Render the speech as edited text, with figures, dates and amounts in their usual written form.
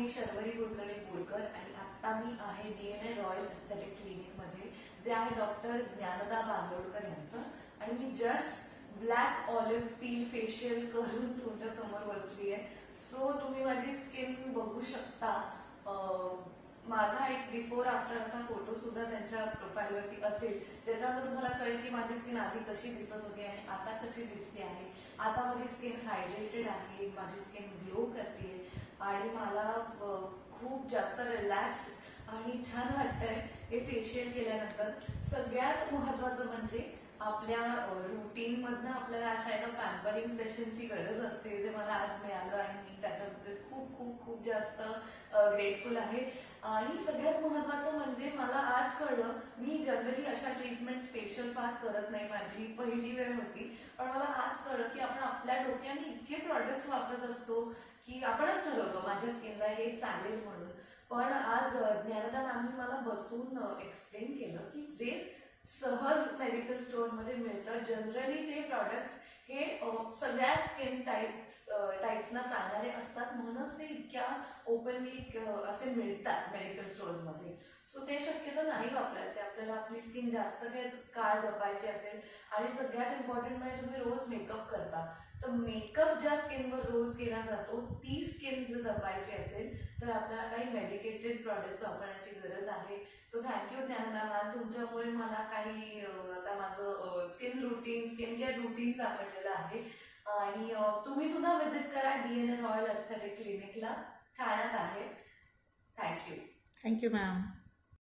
मी शर्वरी कुलकर्णी बोरकर आणि आता मी आहे DNA रॉयल एस्थेटिक क्लिनिक मध्ये, जे आहे डॉक्टर ज्ञानदा बांदोडकर यांचं. आणि मी just black olive peel facial करून तुमच्या समोर बसली आहे. सो तुम्ही माझी स्किन बघू शकता. माझा एक बिफोर आफ्टर असा फोटो सुद्धा त्यांच्या प्रोफाईलवरती असेल, त्याच्यावर तुम्हाला कळेल की माझी स्किन आधी कशी दिसत होती आणि आता कशी दिसते आहे. आता माझी स्किन हायड्रेटेड आहे, माझी स्किन ग्लो करते आणि मला खूप जास्त रिलॅक्स्ड आणि छान वाटतंय हे फेशियल केल्यानंतर. सगळ्यात महत्वाचं म्हणजे आपल्या रुटीन मधनं आपल्याला अशा एका पॅम्परिंग सेशनची गरज असते, जे मला आज मिळालं आणि मी त्याच्याबद्दल खूप खूप खूप जास्त ग्रेटफुल आहे. आणि सगळ्यात महत्वाचं म्हणजे मला आज कळलं, मी जनरली अशा ट्रीटमेंट स्पेशल फार करत नाही, माझी पहिली वेळ होती. पण मला आज कळलं की आपण आपल्या डोक्याने इतके प्रॉडक्ट्स वापरत असतो की आपणच ठरवतो माझ्या स्किनला हे चालेल म्हणून. पण आज ज्ञानदा मॅमनी मला बसून एक्सप्लेन केलं की जे सहज मेडिकल स्टोअर मध्ये मिळतं, जनरली ते प्रॉडक्ट्स हे सगळ्या स्किन टाईप्सना चालणारे असतात, म्हणूनच ते इतक्या ओपनली असे मिळतात मेडिकल स्टोअर्स मध्ये. सो ते शक्यतो नाही वापरायचे. आपल्याला आपली स्किन जास्त काळ जपायची असेल आणि सगळ्यात इम्पॉर्टंट म्हणजे तुम्ही रोज मेकअप करता, तर मेकअप ज्या स्किनवर रोज केला जातो ती स्किन जर जपायची असेल तर आपल्याला काही मेडिकेटेड प्रॉडक्ट्स वापरण्याची गरज आहे. सो थँक्यू ज्ञानदा मॅम, तुमच्यामुळे मला काही आता माझं स्किन केअर रुटीन सापडलेलं आहे. आणि तुम्ही सुद्धा विजिट करा DNA रॉयल एस्थेटिक क्लिनिकला, ठाण्यात आहे. थँक्यू. Thank you ma'am.